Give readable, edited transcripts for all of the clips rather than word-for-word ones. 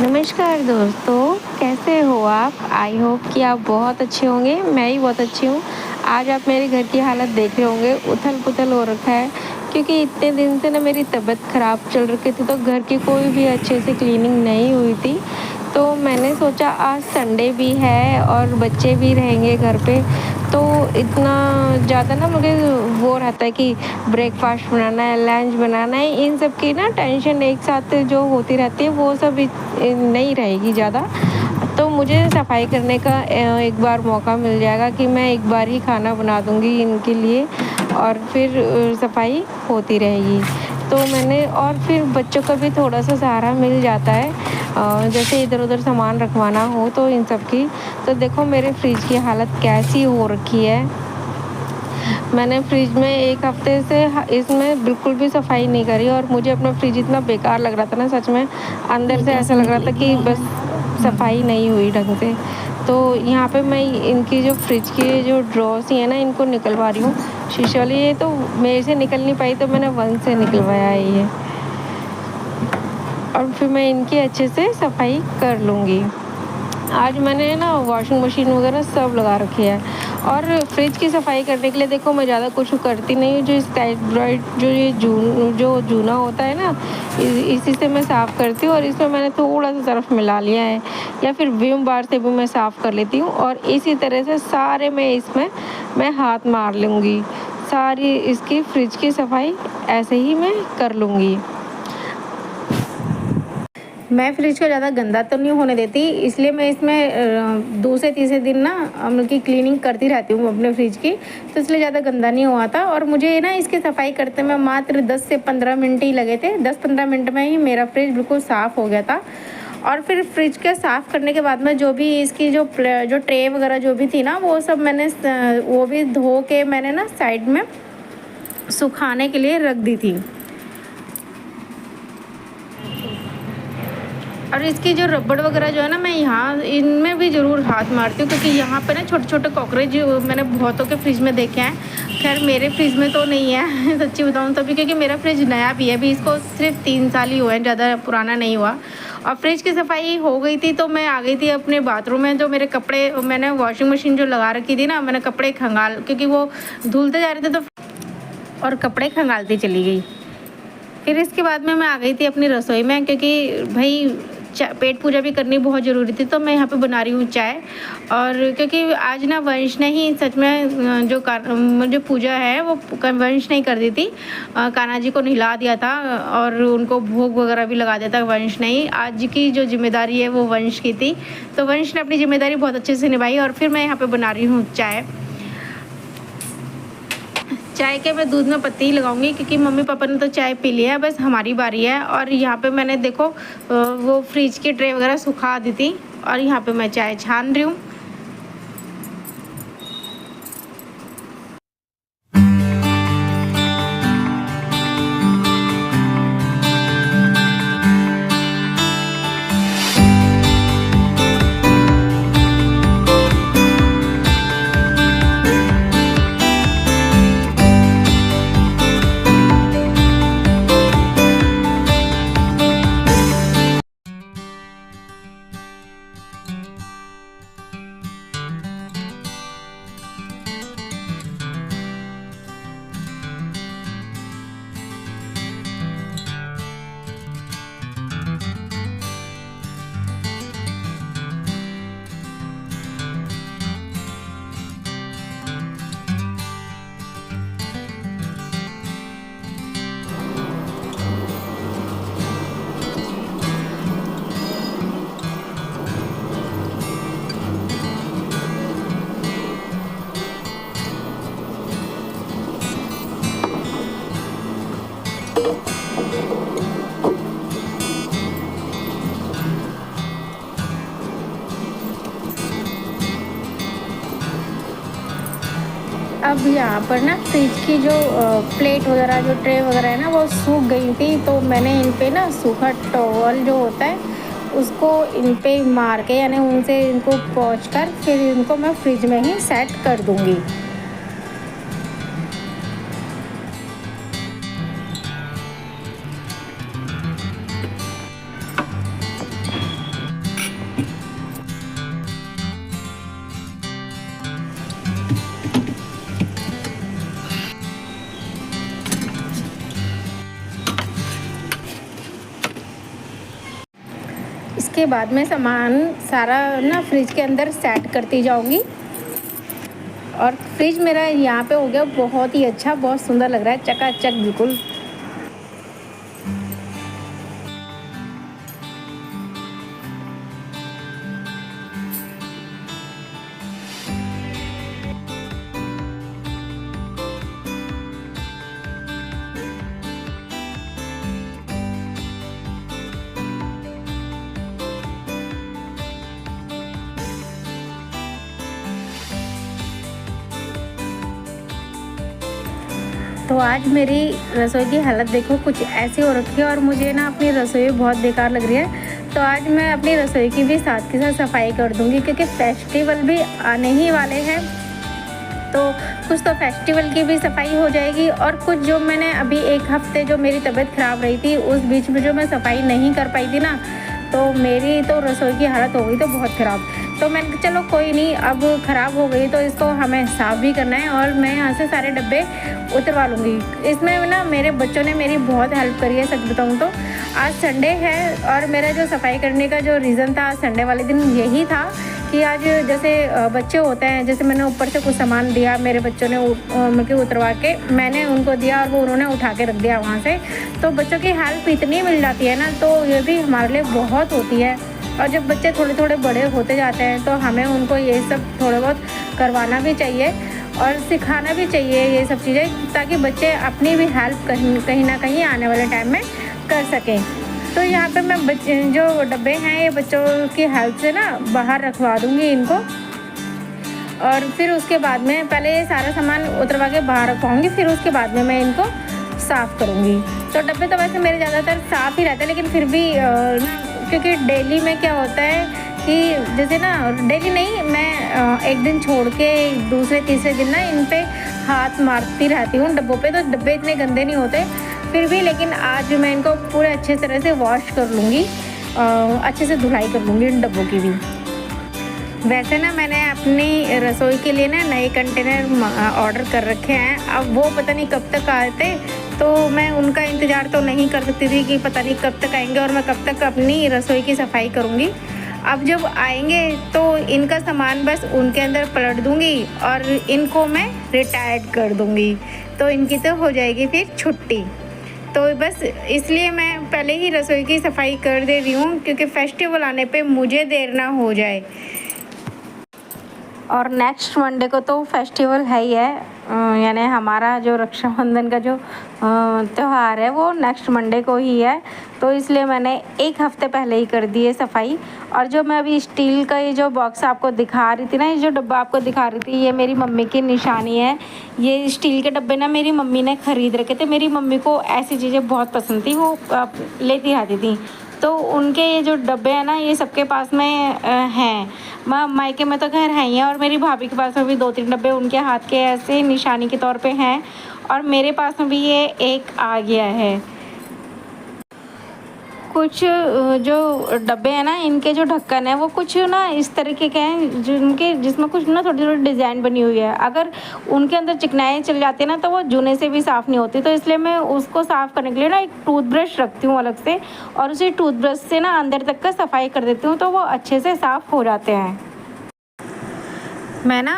नमस्कार दोस्तों, कैसे हो आप? आई होप कि आप बहुत अच्छे होंगे, मैं भी बहुत अच्छी हूँ। आज आप मेरे घर की हालत देख रहे होंगे, उथल-पुथल हो रखा है क्योंकि इतने दिन से ना मेरी तबीयत ख़राब चल रखी थी, तो घर की कोई भी अच्छे से क्लीनिंग नहीं हुई थी। तो मैंने सोचा आज संडे भी है और बच्चे भी रहेंगे घर पे, तो इतना ज़्यादा ना मुझे वो रहता है कि ब्रेकफ़ास्ट बनाना है, लंच बनाना है, इन सब की ना टेंशन एक साथ जो होती रहती है वो सब नहीं रहेगी ज़्यादा। तो मुझे सफाई करने का एक बार मौका मिल जाएगा कि मैं एक बार ही खाना बना दूँगी इनके लिए और फिर सफाई होती रहेगी। तो मैंने और फिर बच्चों का भी थोड़ा-सा सहारा मिल जाता है, जैसे इधर-उधर सामान रखवाना हो तो इन सब की। तो देखो मेरे फ्रिज की हालत कैसी हो रखी है। मैंने फ्रिज में 1 हफ्ते से इसमें बिल्कुल भी सफाई नहीं करी और मुझे अपना फ्रिज इतना बेकार लग रहा था ना सच में, अंदर से ऐसा लग रहा था कि बस सफाई नहीं हुई ढंग से। तो यहाँ पे मैं इनकी जो फ्रिज की जो ड्रॉर्स ही है ना, इनको निकलवा रही हूँ। शीशे वाली ये तो मेरे से निकल नहीं पाई, तो मैंने वंश से निकलवाया है ये। और फिर मैं इनकी अच्छे से सफाई कर लूँगी। आज मैंने ना वॉशिंग मशीन वगैरह सब लगा रखी है और फ्रिज की सफाई करने के लिए देखो मैं ज़्यादा कुछ करती नहीं हूँ। जो स्काई ब्राइट जो जूना होता है ना, इसी से मैं साफ़ करती हूँ और इसमें मैंने थोड़ा सा सर्फ मिला लिया है, या फिर विम बार से भी मैं साफ़ कर लेती हूँ और इसी तरह से सारे में इसमें मैं हाथ मार लूँगी। सारी इसकी फ्रिज की सफाई ऐसे ही मैं कर लूँगी। मैं फ्रिज को ज़्यादा गंदा तो नहीं होने देती, इसलिए मैं इसमें 2 से तीसरे दिन ना मतलब की क्लीनिंग करती रहती हूँ अपने फ्रिज की, तो इसलिए ज़्यादा गंदा नहीं हुआ था और मुझे ना इसकी सफाई करते में मात्र 10 से 15 मिनट ही लगे थे। 10-15 मिनट में ही मेरा फ्रिज बिल्कुल साफ़ हो गया था। और फिर फ्रिज के साफ़ करने के बाद में जो भी इसकी जो ट्रे वगैरह जो भी थी ना, वो सब मैंने वो भी धो के मैंने ना साइड में सुखाने के लिए रख दी थी। और इसकी जो रबड़ वगैरह जो है ना, मैं यहाँ इनमें भी ज़रूर हाथ मारती हूँ क्योंकि यहाँ पे ना छोटे-छोटे कॉकरोच मैंने बहुतों के फ्रिज में देखे हैं। खैर मेरे फ्रिज में तो नहीं है सच्ची बताऊँ तो, भी क्योंकि मेरा फ्रिज नया भी है, अभी इसको सिर्फ 3 साल ही हुए हैं, ज़्यादा पुराना नहीं हुआ। और फ्रिज की सफाई हो गई थी तो मैं आ गई थी अपने बाथरूम में। जो मेरे कपड़े मैंने वॉशिंग मशीन जो लगा रखी थी ना, मैंने कपड़े खंगाल क्योंकि वो धुलते जा रहे थे तो और कपड़े खंगालती चली गई। फिर इसके बाद में मैं आ गई थी अपनी रसोई में क्योंकि भाई पेट पूजा भी करनी बहुत ज़रूरी थी, तो मैं यहाँ पे बना रही हूँ चाय। और क्योंकि आज ना वंश ने ही सच में जो पूजा है वो वंश ने ही कर दी थी। कान्हा जी को नहला दिया था और उनको भोग वगैरह भी लगा दिया था वंश ने ही। आज की जो जिम्मेदारी है वो वंश की थी, तो वंश ने अपनी जिम्मेदारी बहुत अच्छे से निभाई और फिर मैं यहाँ पर बना रही हूँ चाय। चाय के मैं दूध में पत्ती ही लगाऊंगी क्योंकि मम्मी पापा ने तो चाय पी लिया है, बस हमारी बारी है। और यहाँ पे मैंने देखो वो फ्रिज की ट्रे वगैरह सुखा दी थी और यहाँ पे मैं चाय छान रही हूँ। अब यहाँ पर ना फ्रिज की जो प्लेट वगैरह जो ट्रे वगैरह है ना, वो सूख गई थी, तो मैंने इन पे ना सूखा टॉवल जो होता है उसको इन पे मार के यानी उनसे इनको पोंछ कर फिर इनको मैं फ्रिज में ही सेट कर दूँगी। इसके बाद मैं सामान सारा ना फ्रिज के अंदर सेट करती जाऊँगी। और फ्रिज मेरा यहाँ पे हो गया बहुत ही अच्छा, बहुत सुंदर लग रहा है, चकाचक बिल्कुल। तो आज मेरी रसोई की हालत देखो कुछ ऐसी हो रखी है और मुझे ना अपनी रसोई बहुत बेकार लग रही है। तो आज मैं अपनी रसोई की भी साथ के साथ सफाई कर दूंगी, क्योंकि फेस्टिवल भी आने ही वाले हैं। तो कुछ तो फेस्टिवल की भी सफाई हो जाएगी, और कुछ जो मैंने अभी एक हफ्ते जो मेरी तबीयत ख़राब रही थी उस बीच में जो मैं सफाई नहीं कर पाई थी ना, तो मेरी तो रसोई की हालत हो गई तो बहुत ख़राब। तो मैंने कहा चलो कोई नहीं, अब ख़राब हो गई तो इसको हमें साफ़ भी करना है, और मैं यहाँ से सारे डब्बे उतरवा लूँगी। इसमें ना मेरे बच्चों ने मेरी बहुत हेल्प करी है, सच बताऊँ तो। आज संडे है और मेरा जो सफाई करने का जो रीज़न था संडे वाले दिन यही था कि आज जैसे बच्चे होते हैं, जैसे मैंने ऊपर से कुछ सामान दिया, मेरे बच्चों ने मतलब उतरवा के मैंने उनको दिया और वो उन्होंने उठा के रख दिया वहाँ से। तो बच्चों की हेल्प इतनी मिल जाती है ना, तो ये भी हमारे लिए बहुत होती है। और जब बच्चे थोड़े थोड़े बड़े होते जाते हैं तो हमें उनको ये सब थोड़ा बहुत करवाना भी चाहिए और सिखाना भी चाहिए ये सब चीज़ें, ताकि बच्चे अपनी भी हेल्प कहीं ना कहीं आने वाले टाइम में कर सकें। तो यहाँ पे मैं बच्चे जो डब्बे हैं ये बच्चों की हेल्प से ना बाहर रखवा दूँगी इनको, और फिर उसके बाद में पहले ये सारा सामान उतरवा के बाहर रखवाऊँगी, फिर उसके बाद में मैं इनको साफ़ करूँगी। तो डब्बे तो वैसे मेरे ज़्यादातर साफ़ ही रहते हैं, लेकिन फिर भी क्योंकि डेली में क्या होता है कि जैसे ना डेली नहीं, मैं एक दिन छोड़ के दूसरे तीसरे दिन ना इन पे हाथ मारती रहती हूँ डब्बों पे, तो डब्बे इतने गंदे नहीं होते फिर भी। लेकिन आज मैं इनको पूरे अच्छे तरह से वॉश कर लूँगी, अच्छे से धुलाई कर लूँगी इन डब्बों की भी। वैसे ना मैंने अपनी रसोई के लिए ना नए कंटेनर ऑर्डर कर रखे हैं, अब वो पता नहीं कब तक आते, तो मैं उनका इंतज़ार तो नहीं कर सकती थी कि पता नहीं कब तक आएंगे और मैं कब तक अपनी रसोई की सफाई करूँगी। अब जब आएंगे तो इनका सामान बस उनके अंदर पलट दूँगी और इनको मैं रिटायर्ड कर दूँगी, तो इनकी तो हो जाएगी फिर छुट्टी। तो बस इसलिए मैं पहले ही रसोई की सफाई कर दे रही हूँ, क्योंकि फेस्टिवल आने पे मुझे देर ना हो जाए। और नेक्स्ट मंडे को तो फेस्टिवल है ही है, यानी हमारा जो रक्षाबंधन का जो त्यौहार है वो नेक्स्ट मंडे को ही है। तो इसलिए मैंने एक हफ़्ते पहले ही कर दी है सफाई। और जो मैं अभी स्टील का ये जो बॉक्स आपको दिखा रही थी ना, ये जो डब्बा आपको दिखा रही थी, ये मेरी मम्मी की निशानी है। ये स्टील के डब्बे ना मेरी मम्मी ने ख़रीद रखे थे, मेरी मम्मी को ऐसी चीज़ें बहुत पसंद थी, वो लेती रहती थी। तो उनके ये जो डब्बे हैं ना ये सबके पास में हैं, मायके में तो खैर हैं ही हैं, और मेरी भाभी के पास में भी 2-3 डब्बे उनके हाथ के ऐसे निशानी के तौर पे हैं, और मेरे पास में भी ये एक आ गया है। कुछ जो डब्बे हैं ना इनके जो ढक्कन है वो कुछ ना इस तरीके के हैं जिसमें कुछ ना थोड़ी थोड़ी डिज़ाइन बनी हुई है। अगर उनके अंदर चिकनाई चल जाती है ना तो वो जूने से भी साफ़ नहीं होती, तो इसलिए मैं उसको साफ़ करने के लिए ना एक टूथब्रश रखती हूँ अलग से, और उसी टूथब्रश से ना अंदर तक का सफाई कर देती हूँ, तो वो अच्छे से साफ़ हो जाते हैं। मैं ना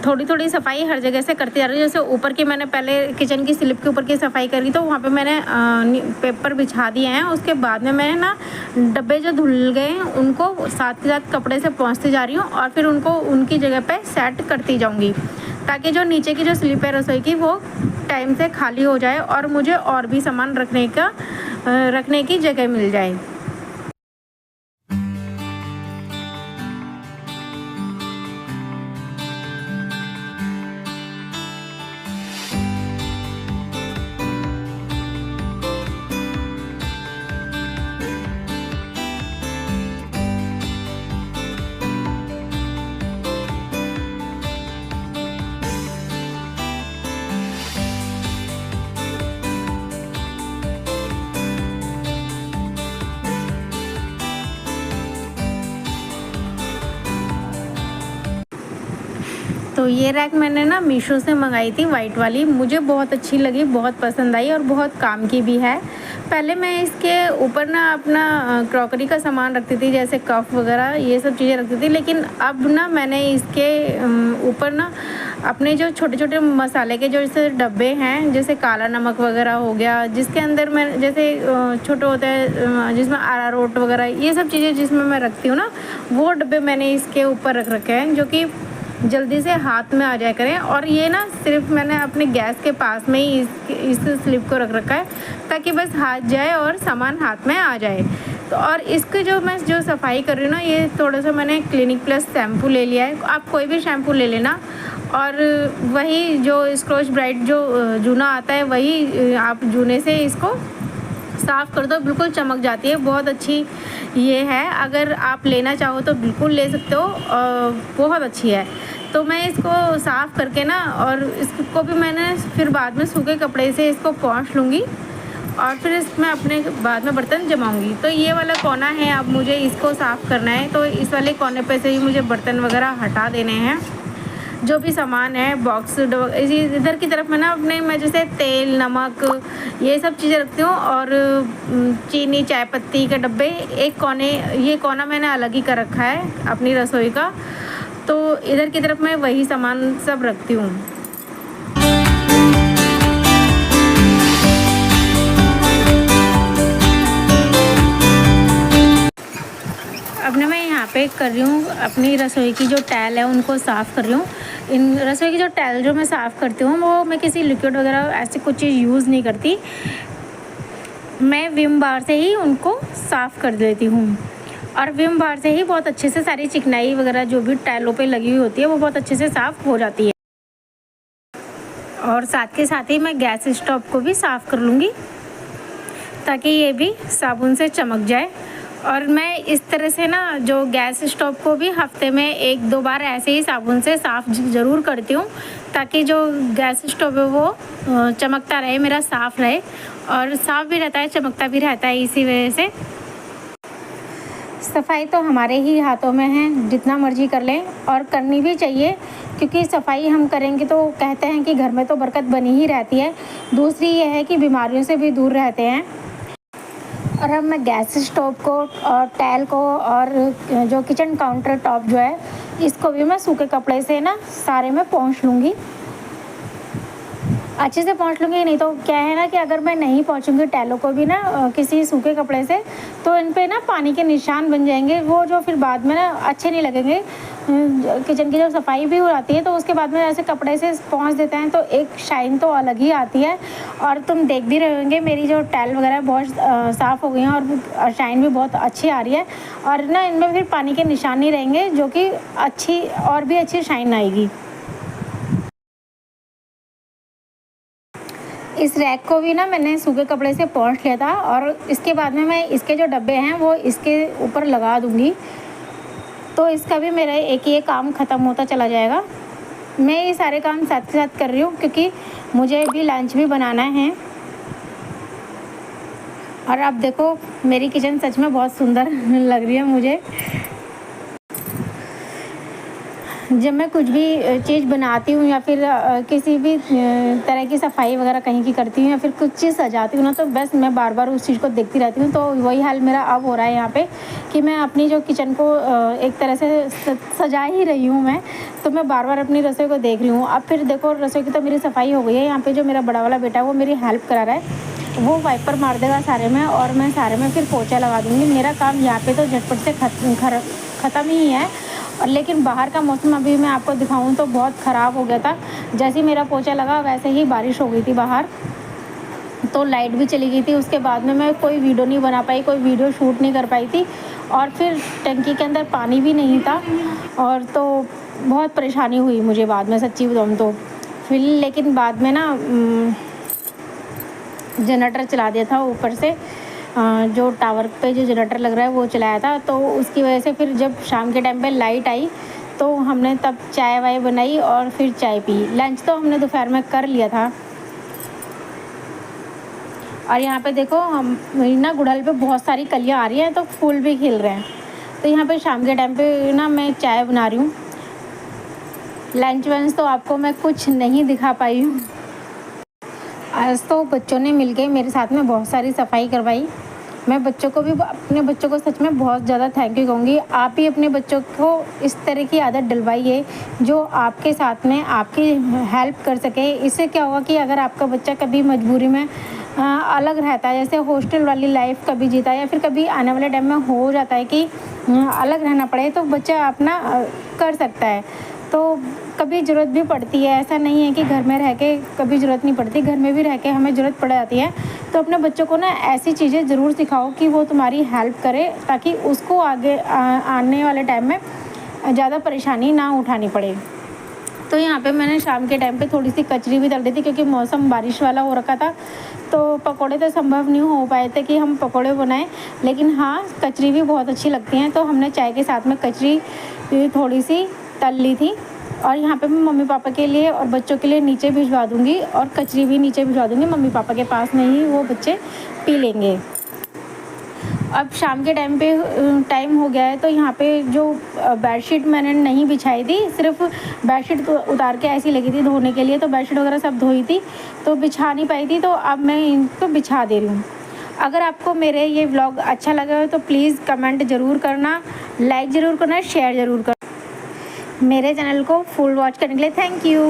थोड़ी थोड़ी सफाई हर जगह से करती जा रही हूँ। जैसे ऊपर की मैंने पहले किचन की स्लिप के ऊपर की सफाई करी, तो वहाँ पे मैंने पेपर बिछा दिए हैं। उसके बाद में मैंने ना डब्बे जो धुल गए हैं उनको साथ के साथ कपड़े से पोंछती जा रही हूँ, और फिर उनको उनकी जगह पे सेट करती जाऊँगी, ताकि जो नीचे की जो स्लिप है रसोई की वो टाइम से खाली हो जाए और मुझे और भी सामान रखने की जगह मिल जाए। तो ये रैक मैंने ना मीशो से मंगाई थी, वाइट वाली, मुझे बहुत अच्छी लगी, बहुत पसंद आई और बहुत काम की भी है। पहले मैं इसके ऊपर ना अपना क्रॉकरी का सामान रखती थी, जैसे कप वगैरह ये सब चीज़ें रखती थी, लेकिन अब ना मैंने इसके ऊपर ना अपने जो छोटे छोटे मसाले के जो जैसे डब्बे हैं, जैसे काला नमक वगैरह हो गया, जिसके अंदर मैं जैसे छोटे होते हैं जिसमें अरारोट वगैरह ये सब चीज़ें जिसमें मैं रखती हूँ ना, वो डब्बे मैंने इसके ऊपर रख रखे हैं, जो कि जल्दी से हाथ में आ जाया करें। और ये ना सिर्फ मैंने अपने गैस के पास में ही इस स्लिप को रख रखा है, ताकि बस हाथ जाए और सामान हाथ में आ जाए। तो और इसकी जो सफाई कर रही हूँ ना, ये थोड़ा सा मैंने क्लिनिक प्लस शैम्पू ले लिया है। आप कोई भी शैम्पू ले लेना, और वही जो स्क्रॉच ब्राइट जो जूना आता है, वही आप जूने से इसको साफ़ कर दो, बिल्कुल चमक जाती है। बहुत अच्छी ये है, अगर आप लेना चाहो तो बिल्कुल ले सकते हो, बहुत अच्छी है। तो मैं इसको साफ़ करके ना, और इसको भी मैंने फिर बाद में सूखे कपड़े से इसको पोंछ लूँगी, और फिर इसमें अपने बाद में बर्तन जमाऊँगी। तो ये वाला कोना है, अब मुझे इसको साफ़ करना है। तो इस वाले कोने पे से ही मुझे बर्तन वगैरह हटा देने हैं, जो भी सामान है बॉक्स इधर की तरफ में ना अपने मैं जैसे तेल नमक ये सब चीज़ें रखती हूँ, और चीनी चाय पत्ती के डब्बे एक कोने, ये कोना मैंने अलग ही कर रखा है अपनी रसोई का। तो इधर की तरफ मैं वही सामान सब रखती हूँ। अब ना मैं यहाँ पे कर रही हूँ अपनी रसोई की जो टाइल है उनको साफ़ कर रही हूँ। इन रसोई की जो टाइल जो मैं साफ़ करती हूँ, वो मैं किसी लिक्विड वगैरह ऐसी कुछ चीज़ यूज़ नहीं करती, मैं विम बार से ही उनको साफ़ कर देती हूँ। और विम बार से ही बहुत अच्छे से सारी चिकनाई वगैरह जो भी टाइलों पे लगी हुई होती है वो बहुत अच्छे से साफ़ हो जाती है। और साथ के साथ ही मैं गैस स्टोव को भी साफ़ कर लूँगी, ताकि ये भी साबुन से चमक जाए। और मैं इस तरह से ना जो गैस स्टोव को भी हफ्ते में 1-2 बार ऐसे ही साबुन से साफ़ ज़रूर करती हूँ, ताकि जो गैस स्टोव है वो चमकता रहे, मेरा साफ़ रहे, और साफ़ भी रहता है, चमकता भी रहता है। इसी वजह से सफाई तो हमारे ही हाथों में है, जितना मर्जी कर लें, और करनी भी चाहिए, क्योंकि सफाई हम करेंगे तो कहते हैं कि घर में तो बरकत बनी ही रहती है। दूसरी ये है कि बीमारियों से भी दूर रहते हैं। और अब मैं गैस स्टोव को और टाइल को और जो किचन काउंटर टॉप जो है, इसको भी मैं सूखे कपड़े से ना सारे में पोंछ लूँगी, अच्छे से पोंछ लूँगी। नहीं तो क्या है ना कि अगर मैं नहीं पोंछूंगी टाइलों को भी ना किसी सूखे कपड़े से, तो इन पे ना पानी के निशान बन जाएंगे, वो जो फिर बाद में ना अच्छे नहीं लगेंगे। किचन की जब सफाई भी हो जाती है तो उसके बाद में ऐसे कपड़े से पोंछ देते हैं, तो एक शाइन तो अलग ही आती है। और तुम देख भी रहे होंगे मेरी जो टाइल वगैरह बहुत साफ़ हो गई हैं, और शाइन भी बहुत अच्छी आ रही है, और ना इनमें फिर पानी के निशान नहीं रहेंगे, जो कि अच्छी और भी अच्छी शाइन आएगी। इस रैक को भी ना मैंने सूखे कपड़े से पोंछ लिया था, और इसके बाद में मैं इसके जो डब्बे हैं वो इसके ऊपर लगा दूँगी, तो इसका भी मेरा एक ये काम ख़त्म होता चला जाएगा। मैं ये सारे काम साथ के साथ कर रही हूँ, क्योंकि मुझे भी लंच भी बनाना है। और अब देखो मेरी किचन सच में बहुत सुंदर लग रही है मुझे। जब मैं कुछ भी चीज़ बनाती हूँ, या फिर किसी भी तरह की सफाई वगैरह कहीं की करती हूँ, या फिर कुछ चीज़ सजाती हूँ ना, तो बस मैं बार बार उस चीज़ को देखती रहती हूँ। तो वही हाल मेरा अब हो रहा है यहाँ पे, कि मैं अपनी जो किचन को एक तरह से सजा ही रही हूँ मैं, तो मैं बार बार अपनी रसोई को देख रही हूँ। अब फिर देखो रसोई की तो मेरी सफाई हो गई है। यहाँ पर जो मेरा बड़ा वाला बेटा है वो मेरी हेल्प करा रहा है, वो वाइपर मार देगा सारे में, और मैं सारे में फिर पोछा लगा दूँगी। मेरा काम यहाँ पे तो झटपट से ख़त्म ही है। और लेकिन बाहर का मौसम अभी मैं आपको दिखाऊं तो बहुत ख़राब हो गया था। जैसे ही मेरा पोछा लगा वैसे ही बारिश हो गई थी बाहर, तो लाइट भी चली गई थी। उसके बाद में मैं कोई वीडियो नहीं बना पाई, कोई वीडियो शूट नहीं कर पाई थी, और फिर टंकी के अंदर पानी भी नहीं था, और तो बहुत परेशानी हुई मुझे बाद में, सच्ची बताऊँ तो। फिर लेकिन बाद में ना जनरेटर चला दिया था ऊपर से, जो टावर पे जो जनरेटर लग रहा है वो चलाया था, तो उसकी वजह से फिर जब शाम के टाइम पे लाइट आई तो हमने तब चाय वाय बनाई और फिर चाय पी। लंच तो हमने दोपहर में कर लिया था। और यहाँ पे देखो हम ना गुड़हल पे बहुत सारी कलियाँ आ रही हैं, तो फूल भी खिल रहे हैं। तो यहाँ पे शाम के टाइम पे ना मैं चाय बना रही हूँ। लंच वंच तो आपको मैं कुछ नहीं दिखा पाई हूँ। आज तो बच्चों ने मिलके मेरे साथ में बहुत सारी सफाई करवाई। मैं अपने बच्चों को सच में बहुत ज़्यादा थैंक यू कहूँगी। आप ही अपने बच्चों को इस तरह की आदत डलवाइए जो आपके साथ में आपकी हेल्प कर सके। इससे क्या होगा कि अगर आपका बच्चा कभी मजबूरी में अलग रहता है, जैसे हॉस्टल वाली लाइफ कभी जीता है या फिर कभी आने वाले टाइम में हो जाता है कि अलग रहना पड़े, तो बच्चा अपना कर सकता है। तो कभी ज़रूरत भी पड़ती है, ऐसा नहीं है कि घर में रह के कभी ज़रूरत नहीं पड़ती, घर में भी रह के हमें ज़रूरत पड़ जाती है। तो अपने बच्चों को ना ऐसी चीज़ें ज़रूर सिखाओ कि वो तुम्हारी हेल्प करे, ताकि उसको आगे आने वाले टाइम में ज़्यादा परेशानी ना उठानी पड़े। तो यहाँ पे मैंने शाम के टाइम पे थोड़ी सी कचरी भी तल दी थी, क्योंकि मौसम बारिश वाला हो रखा था। तो पकोड़े तो संभव नहीं हो पाए थे कि हम पकोड़े बनाएं, लेकिन हाँ, कचरी भी बहुत अच्छी लगती हैं। तो हमने चाय के साथ में कचरी थोड़ी सी तल ली थी। और यहाँ पे मैं मम्मी पापा के लिए और बच्चों के लिए नीचे भिजवा दूँगी, और कचरी भी नीचे भिजवा दूँगी। मम्मी पापा के पास में ही वो बच्चे पी लेंगे। अब शाम के टाइम पे टाइम हो गया है, तो यहाँ पे जो बेडशीट मैंने नहीं बिछाई थी, सिर्फ बेडशीट तो उतार के ऐसी लगी थी धोने के लिए, तो बेडशीट वगैरह सब धोई थी, तो बिछा नहीं पाई थी। तो अब मैं इनको बिछा दे रही हूँ। अगर आपको मेरे ये व्लॉग अच्छा लगा हो तो प्लीज़ कमेंट ज़रूर करना, लाइक ज़रूर करना, शेयर ज़रूर करना। मेरे चैनल को फुल वॉच करने के लिए थैंक यू।